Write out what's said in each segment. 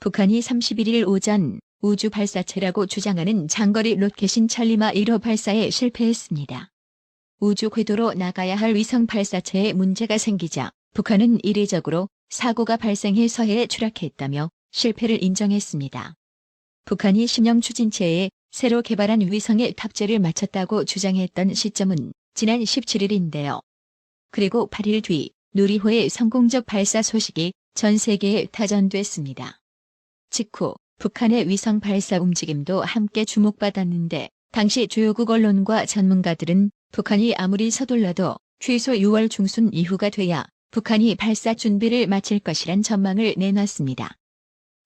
북한이 31일 오전 우주 발사체라고 주장하는 장거리 로켓인 찰리마 1호 발사에 실패했습니다. 우주 궤도로 나가야 할 위성 발사체에 문제가 생기자 북한은 이례적으로 사고가 발생해 서해에 추락했다며 실패를 인정했습니다. 북한이 신형 추진체에 새로 개발한 위성의 탑재를 마쳤다고 주장했던 시점은 지난 17일인데요. 그리고 8일 뒤 누리호의 성공적 발사 소식이 전 세계에 타전됐습니다. 직후 북한의 위성 발사 움직임도 함께 주목받았는데 당시 주요국 언론과 전문가들은 북한이 아무리 서둘러도 최소 6월 중순 이후가 돼야 북한이 발사 준비를 마칠 것이란 전망을 내놨습니다.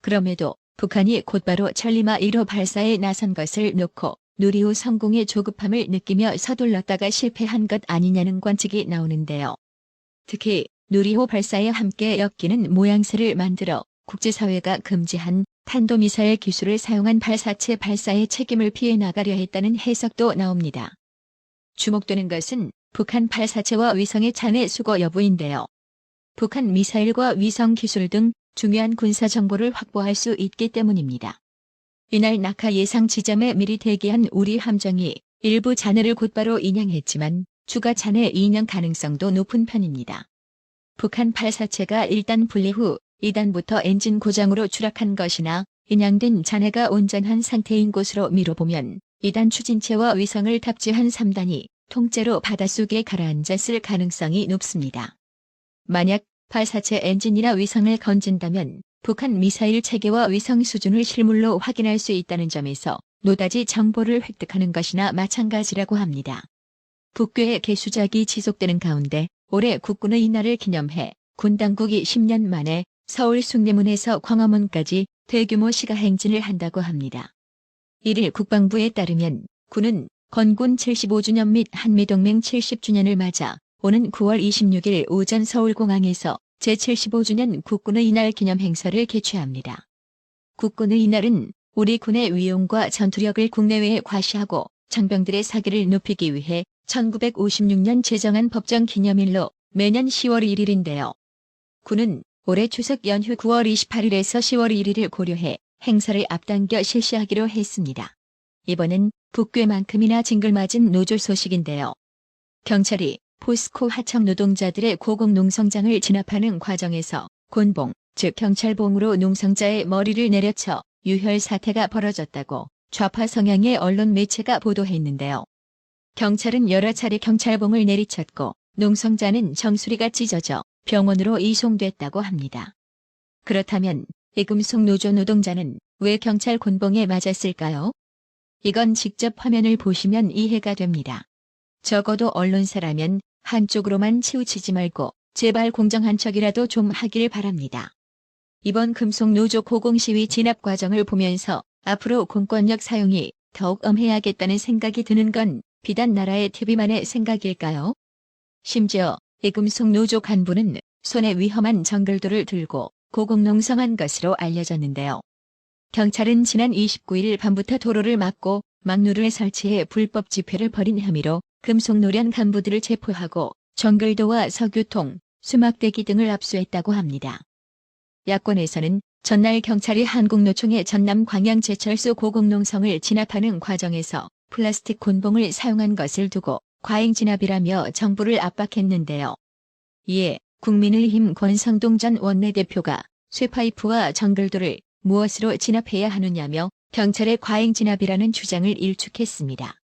그럼에도 북한이 곧바로 찰리마 1호 발사에 나선 것을 놓고 누리호 성공의 조급함을 느끼며 서둘렀다가 실패한 것 아니냐는 관측이 나오는데요. 특히 누리호 발사에 함께 엮이는 모양새를 만들어 국제사회가 금지한 탄도미사일 기술을 사용한 발사체 발사의 책임을 피해 나가려 했다는 해석도 나옵니다. 주목되는 것은 북한 발사체와 위성의 잔해 수거 여부인데요. 북한 미사일과 위성 기술 등 중요한 군사 정보를 확보할 수 있기 때문입니다. 이날 낙하 예상 지점에 미리 대기한 우리 함정이 일부 잔해를 곧바로 인양했지만 추가 잔해 인양 가능성도 높은 편입니다. 북한 발사체가 1단 분리 후 2단부터 엔진 고장으로 추락한 것이나 인양된 잔해가 온전한 상태인 곳으로 미뤄보면 2단 추진체와 위성을 탑재한 3단이 통째로 바닷속에 가라앉았을 가능성이 높습니다. 만약 발사체 엔진이나 위성을 건진다면 북한 미사일 체계와 위성 수준을 실물로 확인할 수 있다는 점에서 노다지 정보를 획득하는 것이나 마찬가지라고 합니다. 북괴의 개수작이 지속되는 가운데 올해 국군의 이날을 기념해 군 당국이 10년 만에 서울 숭례문에서 광화문까지 대규모 시가 행진을 한다고 합니다. 1일 국방부에 따르면 군은 건군 75주년 및 한미동맹 70주년을 맞아 오는 9월 26일 오전 서울공항에서 제75주년 국군의 이날 기념 행사를 개최합니다. 국군의 이날은 우리 군의 위용과 전투력을 국내외에 과시하고 장병들의 사기를 높이기 위해 1956년 제정한 법정 기념일로 매년 10월 1일인데요. 군은 올해 추석 연휴 9월 28일에서 10월 1일을 고려해 행사를 앞당겨 실시하기로 했습니다. 이번엔 북괴만큼이나 징글맞은 노조 소식인데요. 경찰이 포스코 하청 노동자들의 고공 농성장을 진압하는 과정에서 곤봉, 즉 경찰봉으로 농성자의 머리를 내려쳐 유혈 사태가 벌어졌다고 좌파 성향의 언론 매체가 보도했는데요. 경찰은 여러 차례 경찰봉을 내리쳤고 농성자는 정수리가 찢어져 병원으로 이송됐다고 합니다. 그렇다면 이금속 노조 노동자는 왜 경찰 곤봉에 맞았을까요? 이건 직접 화면을 보시면 이해가 됩니다. 적어도 언론사라면 한쪽으로만 치우치지 말고 제발 공정한 척이라도 좀 하길 바랍니다. 이번 금속 노조 고공시위 진압 과정을 보면서 앞으로 공권력 사용이 더욱 엄해야겠다는 생각이 드는 건 비단 나라의 TV만의 생각일까요? 심지어 이금속 노조 간부는 손에 위험한 정글도를 들고 고공농성한 것으로 알려졌는데요. 경찰은 지난 29일 밤부터 도로를 막고 막루를 설치해 불법 집회를 벌인 혐의로 금속노련 간부들을 체포하고 정글도와 석유통, 수막대기 등을 압수했다고 합니다. 야권에서는 전날 경찰이 한국노총의 전남 광양제철소 고공농성을 진압하는 과정에서 플라스틱 곤봉을 사용한 것을 두고 과잉 진압이라며 정부를 압박했는데요. 이에 국민의힘 권성동 전 원내대표가 쇠파이프와 정글도를 무엇으로 진압해야 하느냐며 경찰의 과잉 진압이라는 주장을 일축했습니다.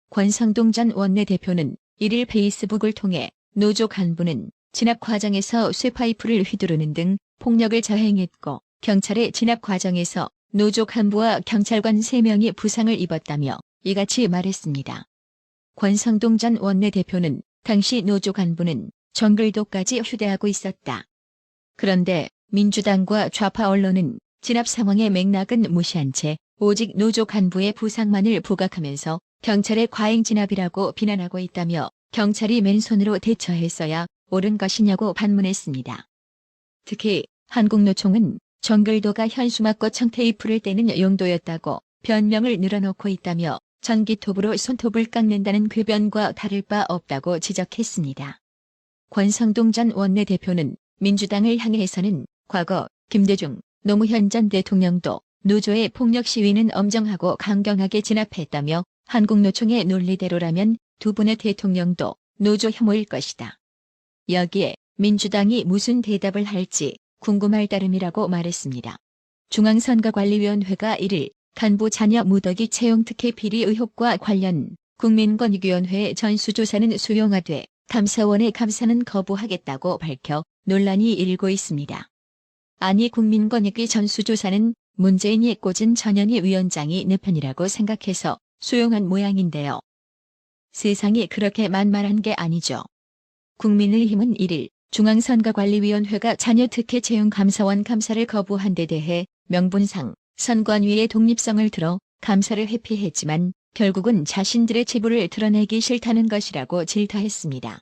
권성동 전 원내대표는 1일 페이스북을 통해 노조 간부는 진압 과정에서 쇠파이프를 휘두르는 등 폭력을 자행했고 경찰의 진압 과정에서 노조 간부와 경찰관 3명이 부상을 입었다며 이같이 말했습니다. 권성동 전 원내대표는 당시 노조 간부는 정글도까지 휴대하고 있었다. 그런데 민주당과 좌파 언론은 진압 상황의 맥락은 무시한 채 오직 노조 간부의 부상만을 부각하면서 경찰의 과잉 진압이라고 비난하고 있다며 경찰이 맨손으로 대처했어야 옳은 것이냐고 반문했습니다. 특히 한국노총은 정글도가 현수막과 청테이프를 떼는 용도였다고 변명을 늘어놓고 있다며 전기톱으로 손톱을 깎는다는 궤변과 다를 바 없다고 지적했습니다. 권성동 전 원내대표는 민주당을 향해서는 과거 김대중, 노무현 전 대통령도 노조의 폭력 시위는 엄정하고 강경하게 진압했다며 한국노총의 논리대로라면 두 분의 대통령도 노조 혐오일 것이다. 여기에 민주당이 무슨 대답을 할지 궁금할 따름이라고 말했습니다. 중앙선거관리위원회가 1일 간부 자녀 무더기 채용 특혜 비리 의혹과 관련 국민권익위원회 전수조사는 수용하되 감사원의 감사는 거부하겠다고 밝혀 논란이 일고 있습니다. 아니 국민권익위 전수조사는 문재인이 꽂은 전현희 위원장이 내 편이라고 생각해서 수용한 모양인데요. 세상이 그렇게 만만한 게 아니죠. 국민의힘은 1일 중앙선거관리위원회가 자녀 특혜 채용 감사원 감사를 거부한 데 대해 명분상 선관위의 독립성을 들어 감사를 회피했지만 결국은 자신들의 치부를 드러내기 싫다는 것이라고 질타했습니다.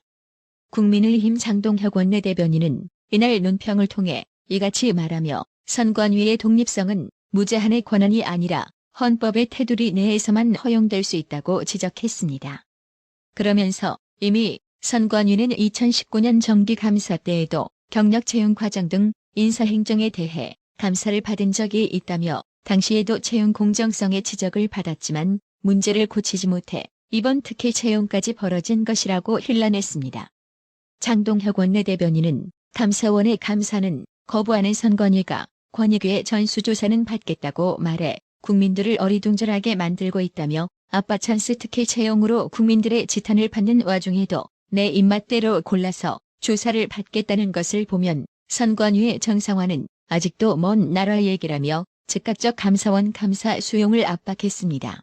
국민의힘 장동혁 원내대변인은 이날 논평을 통해 이같이 말하며 선관위의 독립성은 무제한의 권한이 아니라 헌법의 테두리 내에서만 허용될 수 있다고 지적했습니다. 그러면서 이미 선관위는 2019년 정기감사 때에도 경력 채용 과정 등 인사행정에 대해 감사를 받은 적이 있다며 당시에도 채용 공정성의 지적을 받았지만 문제를 고치지 못해 이번 특혜 채용까지 벌어진 것이라고 hir난했습니다. 장동혁 원내대변인은 감사원의 감사는 거부하는 선관위가 권익위의 전수조사는 받겠다고 말해 국민들을 어리둥절하게 만들고 있다며 아빠 찬스 특혜 채용으로 국민들의 지탄을 받는 와중에도 내 입맛대로 골라서 조사를 받겠다는 것을 보면 선관위의 정상화는 아직도 먼 나라 얘기라며 즉각적 감사원 감사 수용을 압박했습니다.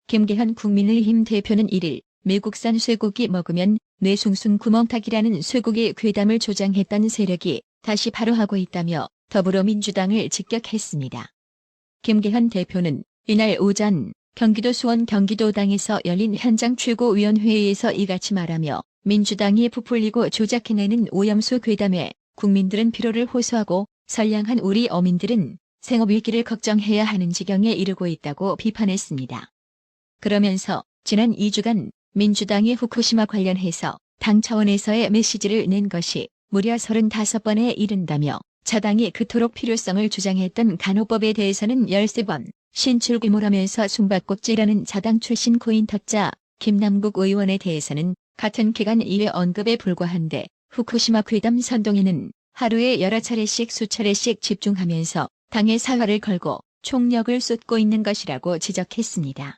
김계현 국민의힘 대표는 1일 미국산 쇠고기 먹으면 뇌 숭숭 구멍타기라는 쇠고기 괴담을 조장했던 세력이 다시 바로 하고 있다며 더불어민주당을 직격했습니다. 김계현 대표는 이날 오전 경기도 수원 경기도당에서 열린 현장 최고위원회의에서 이같이 말하며 민주당이 부풀리고 조작해내는 오염수 괴담에 국민들은 피로를 호소하고 선량한 우리 어민들은 생업위기를 걱정해야 하는 지경에 이르고 있다고 비판했습니다. 그러면서 지난 2주간 민주당이 후쿠시마 관련해서 당 차원에서의 메시지를 낸 것이 무려 35번에 이른다며 자당이 그토록 필요성을 주장했던 간호법에 대해서는 13번 신출귀몰하면서 숨바꼭질하는 자당 출신 코인터자 김남국 의원에 대해서는 같은 기간 이외 언급에 불과한데 후쿠시마 괴담 선동에는 하루에 여러 차례씩 수차례씩 집중하면서 당의 사활을 걸고 총력을 쏟고 있는 것이라고 지적했습니다.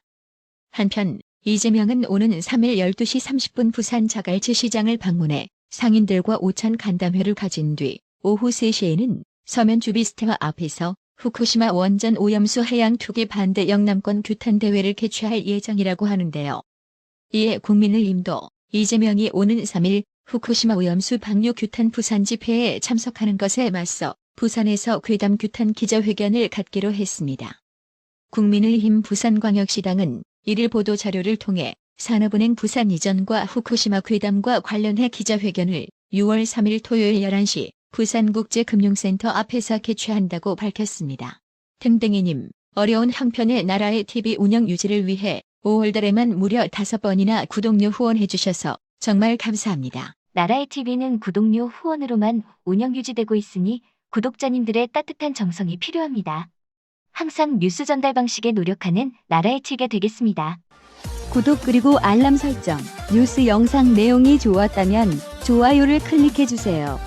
한편 이재명은 오는 3일 12시 30분 부산 자갈치 시장을 방문해 상인들과 오찬 간담회를 가진 뒤 오후 3시에는 서면 주비스테와 앞에서 후쿠시마 원전 오염수 해양 투기 반대 영남권 규탄 대회를 개최할 예정이라고 하는데요. 이에 국민의힘도 이재명이 오는 3일 후쿠시마 오염수 방류 규탄 부산 집회에 참석하는 것에 맞서 부산에서 괴담 규탄 기자회견을 갖기로 했습니다. 국민의힘 부산광역시당은 1일 보도자료를 통해 산업은행 부산 이전과 후쿠시마 괴담과 관련해 기자회견을 6월 3일 토요일 11시 부산국제금융센터 앞에서 개최한다고 밝혔습니다. 탱댕이님, 어려운 형편의 나라의 TV 운영 유지를 위해 5월 달에만 무려 5번이나 구독료 후원해주셔서 정말 감사합니다. 나라의 TV는 구독료 후원으로만 운영 유지되고 있으니 구독자님들의 따뜻한 정성이 필요합니다. 항상 뉴스 전달 방식에 노력하는 나라의 TV가 되겠습니다. 구독 그리고 알람 설정, 뉴스 영상 내용이 좋았다면 좋아요를 클릭해주세요.